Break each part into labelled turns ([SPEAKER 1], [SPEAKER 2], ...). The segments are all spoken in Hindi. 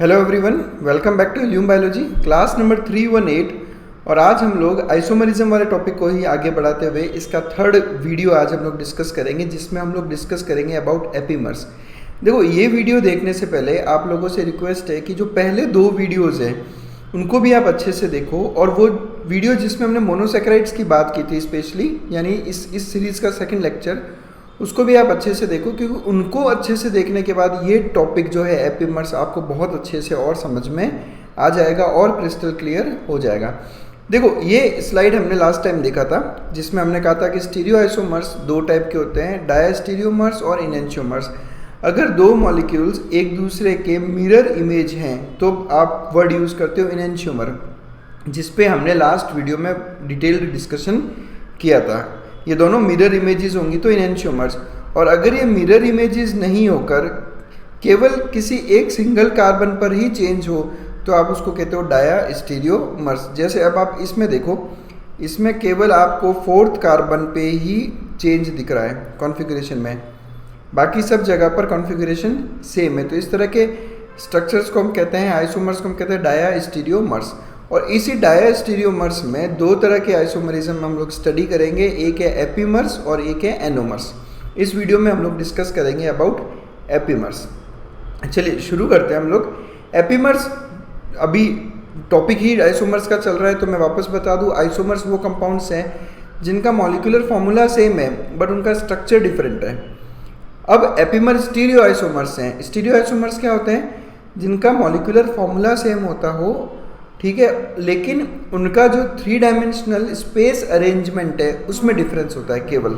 [SPEAKER 1] Hello everyone, welcome back to Lume biology class number 318। और आज हम लोग आइसोमरिज्म वाले टॉपिक को ही आगे बढ़ाते हुए इसका थर्ड वीडियो आज हम लोग डिस्कस करेंगे, जिसमें हम लोग डिस्कस करेंगे अबाउट एपीमर्स। देखो, ये वीडियो देखने से पहले आप लोगों से रिक्वेस्ट है कि जो पहले दो वीडियोज़ हैं उनको भी आप अच्छे से देखो, और वो वीडियो जिसमें हमने मोनोसेक्राइड्स की बात की थी स्पेशली, यानी इस सीरीज़ का सेकेंड लेक्चर, उसको भी आप अच्छे से देखो, क्योंकि उनको अच्छे से देखने के बाद ये टॉपिक जो है एपीमर्स आपको बहुत अच्छे से और समझ में आ जाएगा और क्रिस्टल क्लियर हो जाएगा। देखो, ये स्लाइड हमने लास्ट टाइम देखा था, जिसमें हमने कहा था कि स्टीरियो आइसोमर्स दो टाइप के होते हैं, डायस्टीरियोमर्स और इनेंशियोमर्स। अगर दो मॉलिक्यूल्स एक दूसरे के मिरर इमेज हैं तो आप वर्ड यूज़ करते हो इनेंशियोमर, जिस पे हमने लास्ट वीडियो में डिटेल्ड डिस्कशन किया था। ये दोनों मिरर इमेजेस होंगी तो इनेंशियोमर्स। और अगर ये मिरर इमेजेस नहीं होकर केवल किसी एक सिंगल कार्बन पर ही चेंज हो तो आप उसको कहते हो डायस्टीरियोमर्स। जैसे अब आप इसमें देखो, इसमें केवल आपको फोर्थ कार्बन पे ही चेंज दिख रहा है कॉन्फ़िगरेशन में, बाकी सब जगह पर कॉन्फ़िगरेशन सेम है। तो इस तरह के स्ट्रक्चर्स को हम कहते हैं, आइसोमर्स को हम कहते हैं डायस्टीरियोमर्स। और इसी डायस्टीरियोमर्स में दो तरह के आइसोमरिज्म हम लोग स्टडी करेंगे, एक है एपीमर्स और एक है एनोमर्स। इस वीडियो में हम लोग डिस्कस करेंगे अबाउट एपीमर्स। चलिए शुरू करते हैं हम लोग। एपीमर्स, अभी टॉपिक ही आइसोमर्स का चल रहा है तो मैं वापस बता दूं, आइसोमर्स वो कंपाउंड्स हैं जिनका मॉलिक्यूलर फॉर्मूला सेम है बट उनका स्ट्रक्चर डिफरेंट है। अब एपीमर स्टीरियो आइसोमर्स हैं। स्टीरियो आइसोमर्स क्या होते हैं? जिनका मॉलिक्यूलर फॉर्मूला सेम होता हो, ठीक है, लेकिन उनका जो 3 डायमेंशनल स्पेस अरेंजमेंट है उसमें डिफरेंस होता है केवल,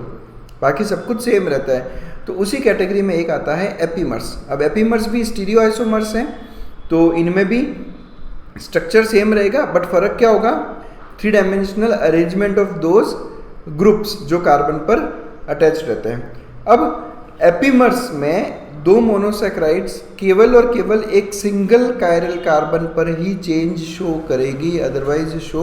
[SPEAKER 1] बाकी सब कुछ सेम रहता है। तो उसी कैटेगरी में एक आता है एपीमर्स। अब एपीमर्स भी स्टीरियो आइसोमर्स हैं, तो इनमें भी स्ट्रक्चर सेम रहेगा, बट फर्क क्या होगा? 3 dimensional arrangement of those groups जो कार्बन पर अटैच रहते हैं। अब एपीमर्स में दो मोनोसेक्राइड्स केवल और केवल एक सिंगल कायरल कार्बन पर ही चेंज शो करेगी, अदरवाइज शो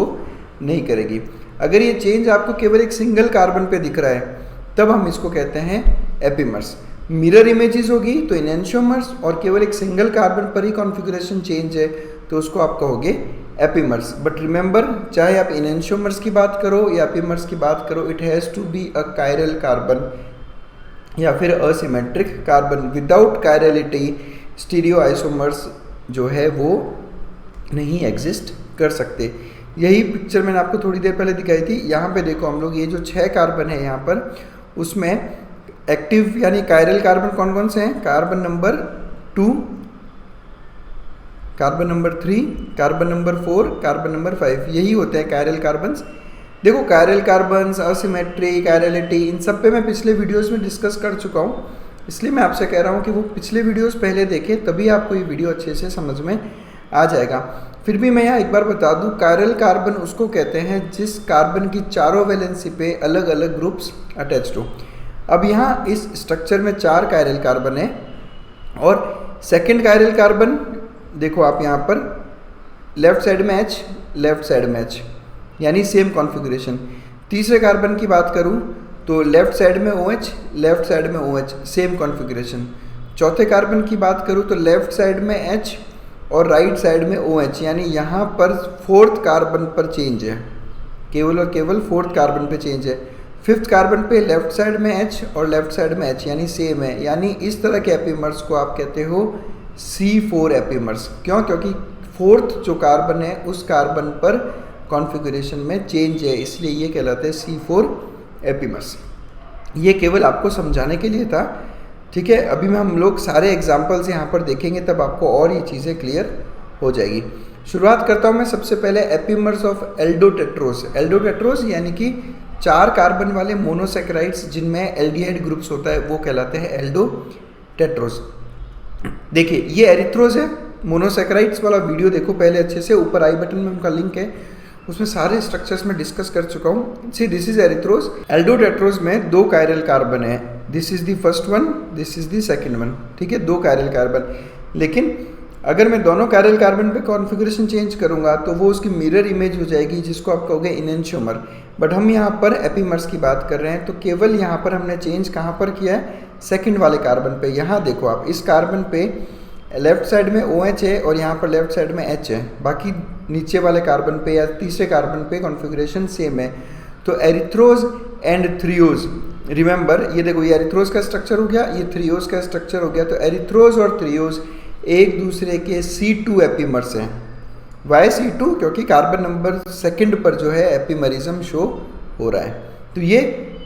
[SPEAKER 1] नहीं करेगी। अगर ये चेंज आपको केवल एक सिंगल कार्बन पे दिख रहा है तब हम इसको कहते हैं एपीमर्स। मिरर इमेजेस होगी तो इनेंशियोमर्स, और केवल एक सिंगल कार्बन पर ही कॉन्फ़िगरेशन चेंज है तो उसको आप कहोगे एपीमर्स। बट रिमेंबर, चाहे आप इनेंशियोमर्स की बात करो या एपीमर्स की बात करो, it has to be a chiral carbon या फिर asymmetric carbon. Without chirality stereo isomers जो है वो नहीं एग्जिस्ट कर सकते। यही पिक्चर मैंने आपको थोड़ी देर पहले दिखाई थी। यहाँ पे देखो हम लोग, ये जो 6 कार्बन है यहाँ पर, उसमें एक्टिव यानी कायरल कार्बन कौन कौन से हैं? Carbon number 2, carbon number 3, carbon number 4, carbon number 5, यही होते हैं कायरल कार्बन्स। देखो, कायरल कार्बन्स, असिमेट्री, कायरलिटी, इन सब पे मैं पिछले वीडियोस में डिस्कस कर चुका हूँ, इसलिए मैं आपसे कह रहा हूँ कि वो पिछले वीडियोस पहले देखें, तभी आपको ये वीडियो अच्छे से समझ में आ जाएगा। फिर भी मैं यहाँ एक बार बता दूँ, कायरल कार्बन उसको कहते हैं जिस कार्बन की चारों वैलेंसी पे अलग अलग ग्रुप्स अटैच्ड हो। अब यहाँ इस स्ट्रक्चर में 4 कायरल कार्बन है, और सेकेंड कायरल कार्बन देखो आप यहाँ पर, लेफ्ट साइड में H, लेफ्ट साइड में H, यानी सेम कॉन्फ़िगरेशन। तीसरे कार्बन की बात करूं तो लेफ्ट साइड में OH, लेफ्ट साइड में OH, सेम कॉन्फ़िगरेशन। चौथे कार्बन की बात करूं तो लेफ्ट साइड में H और राइट साइड में OH, यानी यहाँ पर फोर्थ कार्बन पर चेंज है, केवल और केवल फोर्थ कार्बन पे चेंज है। फिफ्थ कार्बन पे लेफ्ट साइड में H और लेफ्ट साइड में H, यानी सेम है। यानी इस तरह के एपीमर्स को आप कहते हो C4 एपीमर्स। क्यों? क्योंकि फोर्थ जो कार्बन है उस कार्बन पर कॉन्फ़िगरेशन में चेंज है, इसलिए ये कहलाते हैं C4 एपीमर्स। ये केवल आपको समझाने के लिए था, ठीक है। अभी में हम लोग सारे एग्जांपल्स यहाँ पर देखेंगे, तब आपको और ये चीज़ें क्लियर हो जाएगी। शुरुआत करता हूँ मैं सबसे पहले एपीमर्स ऑफ एल्डोटेट्रोस। एल्डोटेट्रोस यानी कि 4 कार्बन वाले मोनोसेक्राइड्स जिनमें एल्डिहाइड ग्रुप्स होता है वो कहलाते हैं एल्डोटेट्रोस। देखिए, ये एरिथ्रोस है। मोनोसेक्राइड्स वाला वीडियो देखो पहले अच्छे से, ऊपर आई बटन में उनका लिंक है, उसमें सारे स्ट्रक्चर्स में डिस्कस कर चुका हूँ। सी, दिस इज एरिथ्रोस। एल्डोटेट्रोस में 2 कायरल कार्बन है, this is the first one, this is the second one, ठीक है, 2 कायरल कार्बन। लेकिन अगर मैं दोनों कायरल कार्बन पे कॉन्फ़िगरेशन चेंज करूँगा तो वो उसकी मिरर इमेज हो जाएगी, जिसको आप कहोगे इनेंशियोमर। बट हम यहाँ पर एपीमर्स की बात कर रहे हैं, तो केवल यहाँ पर हमने चेंज कहाँ पर किया है? सेकंड वाले कार्बन पे। यहाँ देखो आप, इस कार्बन पे
[SPEAKER 2] लेफ्ट साइड में OH है और यहाँ पर लेफ्ट साइड में H है, बाकी नीचे वाले कार्बन पे या तीसरे कार्बन पे कॉन्फ़िगरेशन सेम है। तो एरिथ्रोज एंड थ्रियोज, रिमेंबर ये देखो ये एरिथ्रोज का स्ट्रक्चर हो गया, ये थ्रियोज का स्ट्रक्चर हो गया। तो एरिथ्रोज और थ्रियोज एक दूसरे के C2 एपीमर्स हैं। Y C2? क्योंकि कार्बन नंबर सेकंड पर जो है एपीमरिज्म शो हो रहा है। तो ये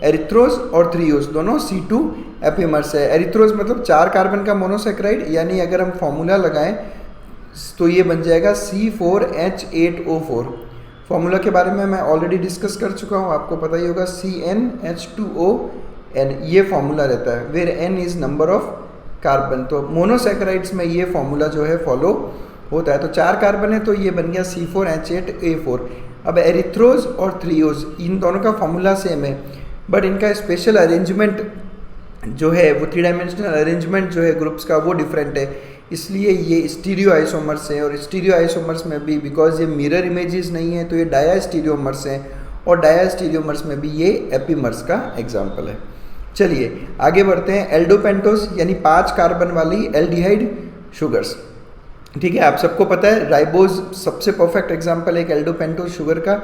[SPEAKER 2] एरिथ्रोज और थ्रियोज दोनों C2 एपीमर्स है। एरिथ्रोज मतलब 4 कार्बन का मोनोसेक्राइड, यानी अगर हम फॉर्मूला लगाएं तो ये बन जाएगा C4H8O4। फॉर्मूला के बारे में मैं ऑलरेडी डिस्कस कर चुका हूँ, आपको पता ही होगा, CnH2ON ये फॉर्मूला रहता है, where N is number of carbon. तो मोनोसेक्राइड्स में ये फॉर्मूला जो है फॉलो होता है। तो 4 कार्बन है तो ये बन गया C4H8A4। अब एरिथ्रोज और थ्रियोज इन दोनों का फॉर्मूला सेम है, बट इनका स्पेशल अरेंजमेंट जो है वो 3 डायमेंशनल अरेंजमेंट जो है ग्रुप्स का वो डिफरेंट है, इसलिए ये स्टीरियो आइसोमर्स हैं। और स्टीरियो आइसोमर्स में भी बिकॉज ये मिरर इमेजेस नहीं है तो ये डाया स्टीरियोमर्स हैं, और डाया स्टीरियोमर्स में भी ये एपीमर्स का एग्जाम्पल है। चलिए आगे बढ़ते हैं। एल्डोपेंटोस यानी 5 कार्बन वाली एल्डिहाइड शुगर्स, ठीक है, आप सबको पता है राइबोज सबसे परफेक्ट एग्जाम्पल है एल्डोपेंटोस शुगर का।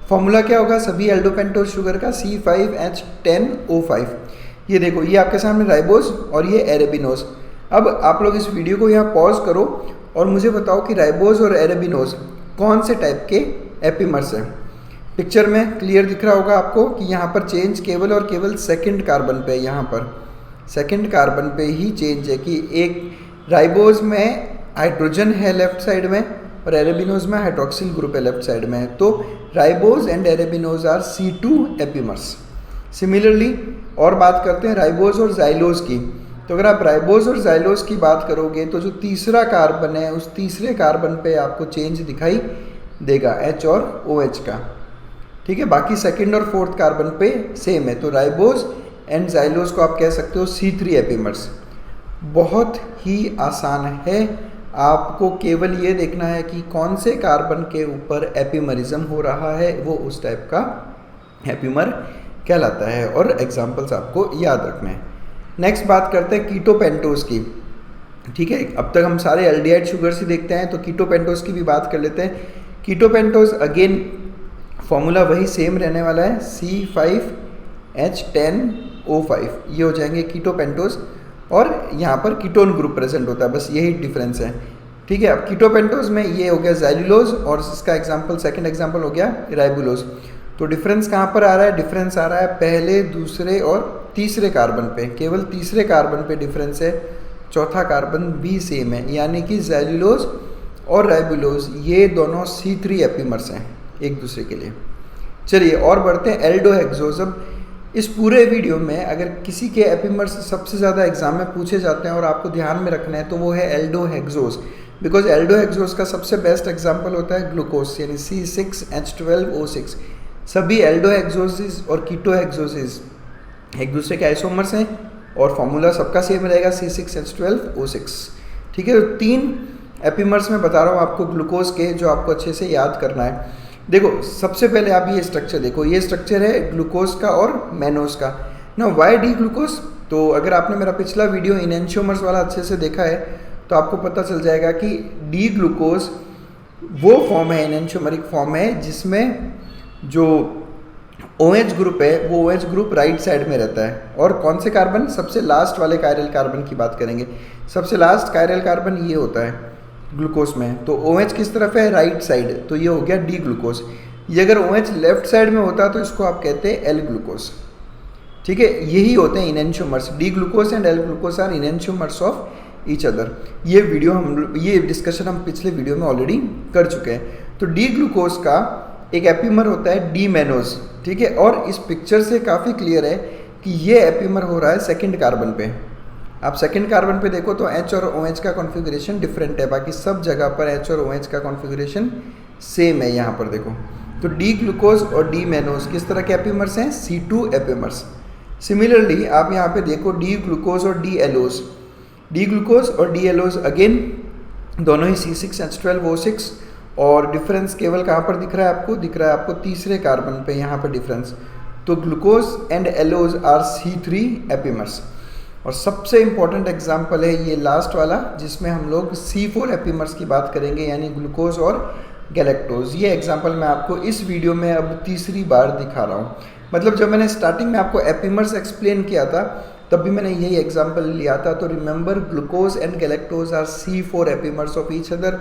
[SPEAKER 2] फॉर्मूला क्या होगा सभी एल्डोपेंटोस शुगर का? C5H10O5। ये देखो ये आपके सामने राइबोज और ये एरेबिनोज। अब आप लोग इस वीडियो को यहाँ पॉज करो और मुझे बताओ कि राइबोज और एरेबिनोज कौन से टाइप के एपीमर्स हैं। पिक्चर में क्लियर दिख रहा होगा आपको कि यहाँ पर चेंज केवल और केवल सेकंड कार्बन पे, यहाँ पर सेकंड कार्बन पे ही चेंज है कि एक राइबोज में हाइड्रोजन है लेफ्ट साइड में और एरेबिनोज में हाइड्रोक्सिल ग्रुप है लेफ्ट साइड में। तो ribose and arabinose are C2 epimers. Similarly और बात करते हैं राइबोज और जाइलोज की। तो अगर आप राइबोज और जाइलोज की बात करोगे तो जो तीसरा कार्बन है उस तीसरे कार्बन पे आपको चेंज दिखाई देगा H और OH का, ठीक है। बाकी सेकंड और फोर्थ कार्बन पे सेम है। तो राइबोज एंड जाइलोज को आप कह सकते हो C3 एपीमर्स। बहुत ही आसान है, आपको केवल ये देखना है कि कौन से कार्बन के ऊपर एपीमरिज्म हो रहा है, वो उस टाइप का एपीमर कहलाता है, और एग्जाम्पल्स आपको याद रखने हैं। नेक्स्ट बात करते हैं कीटोपेंटोज की, ठीक है। अब तक हम सारे एल्डिहाइड शुगर्स ही देखते हैं, तो कीटोपेंटोज की भी बात कर लेते हैं। कीटोपेंटोज अगेन फॉर्मूला वही सेम रहने वाला है, C5H10O5 ये हो जाएंगे कीटोपेंटोज, और यहाँ पर कीटोन ग्रुप प्रेजेंट होता है, बस यही डिफरेंस है, ठीक है। अब कीटोपेंटोज में ये हो गया ज़ैल्यूलोज और इसका एग्जांपल सेकंड एग्जांपल हो गया राइबुलोज। तो डिफरेंस कहाँ पर आ रहा है? डिफरेंस आ रहा है पहले, दूसरे और तीसरे कार्बन पे, केवल तीसरे कार्बन पे डिफरेंस है, चौथा कार्बन भी सेम है, यानी कि ज़ैल्यूलोज और राइबुलोज ये दोनों C3 एपीमर्स हैं एक दूसरे के लिए। चलिए और बढ़ते हैं एल्डोहेक्सोज। अब इस पूरे वीडियो में अगर किसी के एपीमर्स सबसे ज़्यादा एग्जाम में पूछे जाते हैं और आपको ध्यान में रखना है तो वो है एल्डोहेक्सोज, बिकॉज एल्डोहेक्सोज का सबसे बेस्ट एग्जाम्पल होता है ग्लूकोज यानी C6H12O6। सभी एल्डोहेक्सोसिस और कीटोहेक्सोसिस एक दूसरे के आइसोमर्स हैं और फॉर्मूला सबका सेम रहेगा C6H12O6, ठीक है। तो 3 एपीमर्स में बता रहा हूँ आपको ग्लूकोज के, जो आपको अच्छे से याद करना है। देखो सबसे पहले आप ये स्ट्रक्चर देखो, ये स्ट्रक्चर है ग्लूकोज का और मैनोज का ना। Why D glucose? तो अगर आपने मेरा पिछला वीडियो इनएंशियोमर्स वाला अच्छे से देखा है तो आपको पता चल जाएगा कि डी ग्लूकोज वो फॉर्म है, इनएंशियोमरिक फॉर्म है, जिसमें जो OH ग्रुप है वो OH ग्रुप राइट साइड में रहता है। और कौन से कार्बन? सबसे लास्ट वाले कायरल कार्बन की बात करेंगे। सबसे लास्ट कायरल कार्बन ये होता है ग्लूकोज में। तो OH किस तरफ है? राइट साइड, तो ये हो गया डी ग्लूकोज। ये अगर OH लेफ्ट साइड में होता तो इसको आप कहते हैं एल ग्लूकोज, ठीक है। यही होते हैं enantiomers, D glucose and L glucose are enantiomers of each other. ये डिस्कशन हम पिछले वीडियो में ऑलरेडी कर चुके हैं। तो डी ग्लूकोज का एक एपीमर होता है डी मैनोज, ठीक है। और इस पिक्चर से काफ़ी क्लियर है कि ये एपीमर हो रहा है सेकंड कार्बन पे। आप सेकंड कार्बन पे देखो तो H और OH का कॉन्फ़िगरेशन डिफरेंट है, बाकी सब जगह पर H और OH का कॉन्फ़िगरेशन सेम है। यहाँ पर देखो तो डी ग्लूकोज और डी मैनोज किस तरह के एपीमर्स हैं? C2 epimers. सिमिलरली आप यहाँ पे देखो डी ग्लूकोज और डी एलोज, डी ग्लूकोज और डी एलोज अगेन दोनों ही C6H12O6, और डिफरेंस केवल कहाँ पर दिख रहा है आपको? दिख रहा है आपको तीसरे कार्बन पे, यहाँ पर डिफरेंस। तो glucose and allose are C3 epimers.
[SPEAKER 1] और सबसे इम्पॉर्टेंट एग्जाम्पल है ये लास्ट वाला, जिसमें हम लोग C4 एपीमर्स की बात करेंगे, यानी ग्लूकोज और गैलेक्टोज। ये एग्जाम्पल मैं आपको इस वीडियो में अब तीसरी बार दिखा रहा हूँ। मतलब जब मैंने स्टार्टिंग में आपको एपीमर्स एक्सप्लेन किया था तब भी मैंने यही एग्जाम्पल लिया था। तो remember, glucose and galactose are C4 epimers of each other,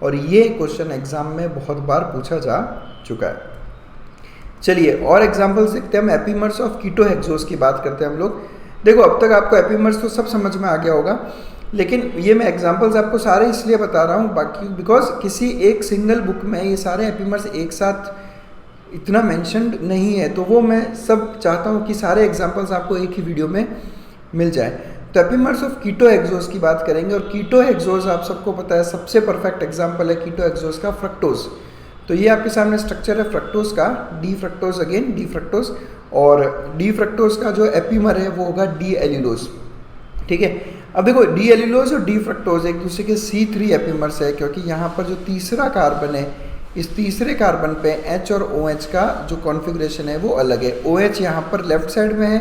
[SPEAKER 1] और ये क्वेश्चन एग्जाम में बहुत बार पूछा जा चुका है। चलिए और एग्जाम्पल्स देखते हैं हम। एपीमर्स ऑफ कीटोहेक्सोज की बात करते हैं हम लोग। देखो अब तक आपको एपीमर्स तो सब समझ में आ गया होगा, लेकिन ये मैं एग्जाम्पल्स आपको सारे इसलिए बता रहा हूँ बाकी बिकॉज किसी एक सिंगल बुक में ये सारे एपीमर्स एक साथ इतना मेंशन्ड नहीं है, तो वो मैं सब चाहता हूँ कि सारे एग्जाम्पल्स आपको एक ही वीडियो में मिल जाए। तो एपीमर्स ऑफ कीटोहेक्सोज की बात करेंगे, और कीटोहेक्सोज आप सबको पता है सबसे परफेक्ट एग्जाम्पल है कीटोहेक्सोज का फ्रक्टोज। तो ये आपके सामने स्ट्रक्चर है फ्रक्टोज का, D fructose, again D fructose, और डी फ्रक्टोज का जो एपीमर है वो होगा डी एल्यूलोज। ठीक है, अब देखो डी एल्यूलोज और डी फ्रक्टोज एक दूसरे के C3 एपीमर्स है, क्योंकि यहाँ पर जो तीसरा कार्बन है, इस तीसरे कार्बन पे H और OH का जो कॉन्फ़िगरेशन है वो अलग है। OH यहाँ पर लेफ्ट साइड में है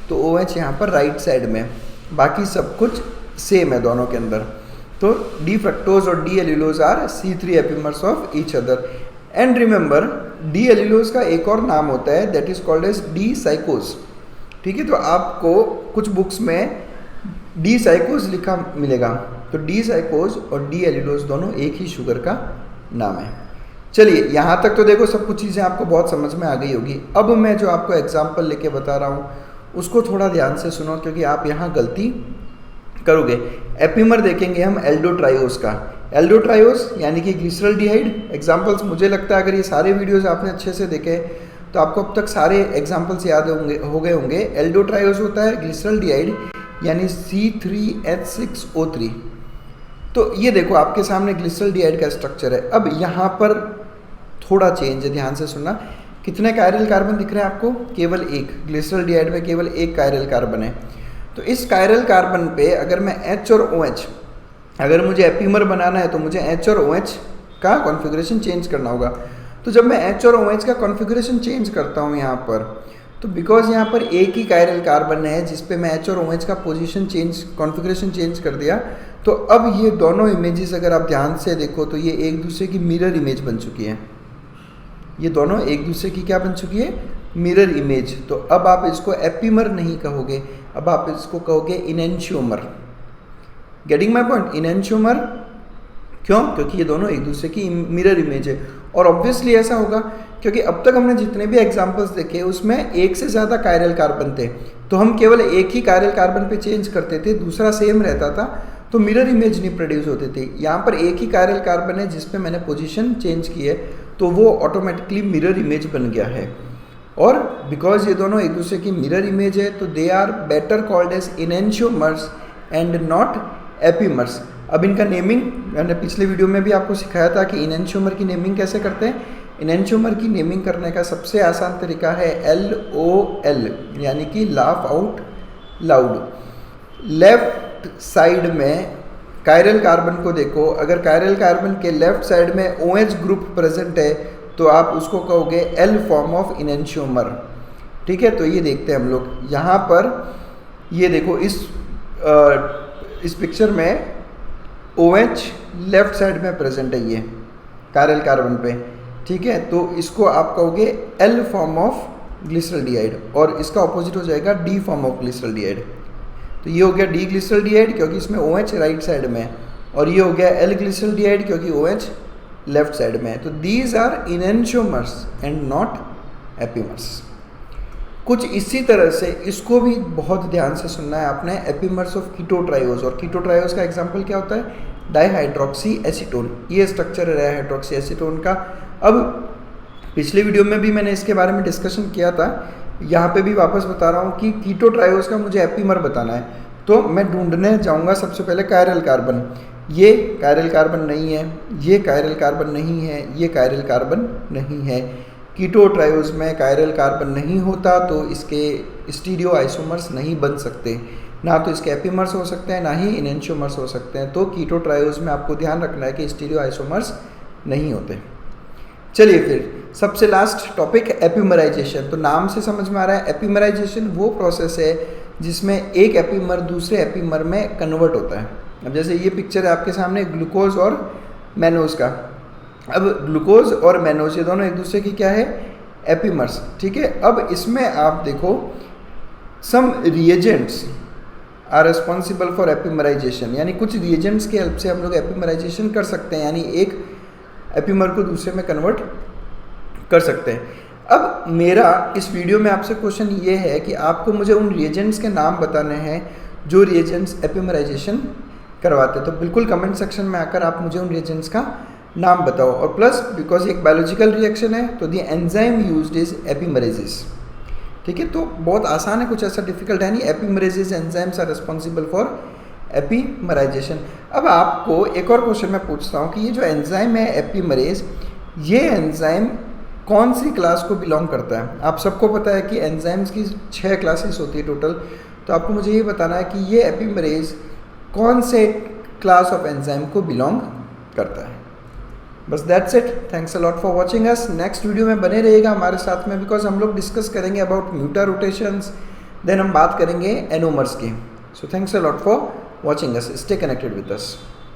[SPEAKER 1] तो OH यहाँ पर राइट साइड में है, बाकी सब कुछ सेम है दोनों के अंदर। तो डी फ्रक्टोज और D allulose are C3 epimers of each other. And remember, D allulose का एक और नाम होता है, that is called as D psicose. ठीक है, तो आपको कुछ बुक्स में डी साइकोज लिखा मिलेगा, तो डी साइकोज और डी एल्यूलोज दोनों एक ही शुगर का नाम है। चलिए यहाँ तक तो देखो सब कुछ चीज़ें आपको बहुत समझ में आ गई होगी। अब मैं जो आपको एग्जाम्पल लेके बता रहा हूँ उसको थोड़ा ध्यान से सुनो, क्योंकि आप यहाँ गलती करोगे। एपीमर देखेंगे हम एल्डोट्रायोज का। एल्डोट्रायोज यानी कि ग्लिसरॉल्डिहाइड। एग्जाम्पल्स मुझे लगता है अगर ये सारे वीडियोस आपने अच्छे से देखे तो आपको अब तक सारे एग्जाम्पल्स याद हो गए होंगे। एल्डोट्रायोज होता है ग्लिसरॉल्डिहाइड यानी C3H6O3। तो ये देखो आपके सामने ग्लिसरॉल्डिहाइड का स्ट्रक्चर है। अब यहाँ पर थोड़ा चेंज है, ध्यान से सुनना। कितने कायरल कार्बन दिख रहे हैं आपको? केवल एक। ग्लिसरॉल्डिहाइड में केवल एक कायरल कार्बन है। तो इस कायरल कार्बन पे अगर मैं H और OH, अगर मुझे एपीमर बनाना है तो मुझे H और OH का कॉन्फ़िगरेशन चेंज करना होगा। तो जब मैं H और OH का कॉन्फ़िगरेशन चेंज करता हूँ यहाँ पर, तो बिकॉज यहाँ पर एक ही कायरल कार्बन है जिस पे मैं H और OH का पोजीशन चेंज, कॉन्फ़िगरेशन चेंज कर दिया, तो अब ये दोनों इमेजेस अगर आप ध्यान से देखो तो ये एक दूसरे की मिरर इमेज बन चुकी है। ये दोनों एक दूसरे की क्या बन चुकी है? Mirror image. तो अब आप इसको एपीमर नहीं कहोगे, अब आप इसको कहोगे enantiomer. Getting my point? Enantiomer. क्यों? क्योंकि ये दोनों एक दूसरे की मिरर इमेज है। और ऑब्वियसली ऐसा होगा क्योंकि अब तक हमने जितने भी एग्जाम्पल्स देखे उसमें एक से ज़्यादा कायरल कार्बन थे, तो हम केवल एक ही कायरल कार्बन पे चेंज करते थे, दूसरा सेम रहता था, तो मिरर इमेज नहीं प्रोड्यूस होते थे। यहाँ पर एक ही कायरल कार्बन है जिस पे मैंने पोजीशन चेंज की है, तो वो ऑटोमेटिकली मिरर इमेज बन गया है। और बिकॉज ये दोनों एक दूसरे की मिरर इमेज है तो they are better called as enantiomers and not epimers. अब इनका नेमिंग मैंने पिछले वीडियो में भी आपको सिखाया था कि इनेंशियोमर की नेमिंग कैसे करते हैं। इनेंशियोमर की नेमिंग करने का सबसे आसान तरीका है LOL, यानी कि laugh out loud. Left side में कायरल कार्बन को देखो, अगर कायरल कार्बन के लेफ्ट साइड में OH ग्रुप प्रेजेंट है तो आप उसको कहोगे L फॉर्म ऑफ इनेंशियोमर। ठीक है, तो ये देखते हैं हम लोग यहाँ पर, ये देखो इस पिक्चर में OH लेफ्ट साइड में प्रेजेंट है ये कायरल कार्बन पे। ठीक है, तो इसको आप कहोगे L फॉर्म ऑफ ग्लिसरॉल्डिहाइड, और इसका ऑपोजिट हो जाएगा D फॉर्म ऑफ ग्लिसरॉल्डिहाइड। तो ये हो गया डी ग्लिसरॉल्डिहाइड क्योंकि इसमें OH राइट साइड में है, और ये हो गया L ग्लिसरॉल्डिहाइड क्योंकि OH लेफ्ट साइड में है। तो these are enantiomers and not epimers. कुछ इसी तरह से इसको भी बहुत ध्यान से सुनना है आपने, एपीमर्स ऑफ कीटोट्रायोज। और कीटोट्रायोज का एग्जांपल क्या होता है? Dihydroxy acetone. ये स्ट्रक्चर है डाईहाइड्रोक्सी एसीटोन का। अब पिछले वीडियो में भी मैंने इसके बारे में डिस्कशन किया था, यहाँ पे भी वापस बता रहा हूँ कि कीटोट्रायोज का मुझे एपीमर बताना है, तो मैं ढूंढने जाऊँगा सबसे पहले कायरल कार्बन। ये कायरल कार्बन नहीं है, ये कायरल कार्बन नहीं है, ये कायरल कार्बन नहीं है। कीटोट्रायोज में कायरल कार्बन नहीं होता तो इसके स्टीरियो आइसोमर्स नहीं बन सकते, ना तो इसके एपीमर्स हो सकते हैं ना ही इनेंशियोमर्स हो सकते हैं। तो कीटोट्रायोज में आपको ध्यान रखना है कि स्टीरियो आइसोमर्स नहीं होते। चलिए फिर सबसे लास्ट टॉपिक एपीमराइजेशन। तो नाम से समझ में आ रहा है एपीमराइजेशन वो प्रोसेस है
[SPEAKER 2] जिसमें एक एपीमर दूसरे एपीमर में कन्वर्ट होता है। अब जैसे ये पिक्चर है आपके सामने ग्लूकोज और मैनोज का। अब ग्लूकोज और मैनोज ये दोनों एक दूसरे की क्या है, एपीमर्स, ठीक है। अब इसमें आप देखो सम रिएजेंट्स आर रिस्पॉन्सिबल फॉर एपीमराइजेशन, यानी कुछ रिएजेंट्स की हेल्प से हम लोग एपीमराइजेशन कर सकते हैं, यानी एक एपीमर को दूसरे में कन्वर्ट कर सकते हैं। अब मेरा इस वीडियो में आपसे क्वेश्चन ये है कि आपको मुझे उन रिएजेंट्स के नाम बताने हैं जो रिएजेंट्स एपीमराइजेशन करवाते हैं। तो बिल्कुल कमेंट सेक्शन में आकर आप मुझे उन रिएजेंट्स का नाम बताओ। और प्लस बिकॉज एक बायोलॉजिकल रिएक्शन है तो द एंजाइम यूज्ड इज एपीमरेजेस, ठीक है। तो बहुत आसान है, कुछ ऐसा डिफिकल्ट है नहीं। एपीमरेजेस एंजाइम्स आर रिस्पॉन्सिबल फॉर एपीमराइजेशन। अब आपको एक और क्वेश्चन मैं पूछता हूँ कि ये जो एंजाइम है एपीमरेज, ये एंजाइम कौन सी क्लास को बिलोंग करता है। आप सबको पता है कि एंजाइम्स की 6 क्लासेस होती है टोटल, तो आपको मुझे ये बताना है कि ये एपीमरेज कौन से क्लास ऑफ एंजाइम को बिलोंग करता है। बस that's it. Thanks a lot for watching us. Next video में बने रहिएगा हमारे साथ में, बिकॉज हम लोग डिस्कस करेंगे अबाउट म्यूटा रोटेशंस, देन हम बात करेंगे एनोमर्स की। So thanks a lot for watching us, stay connected with us.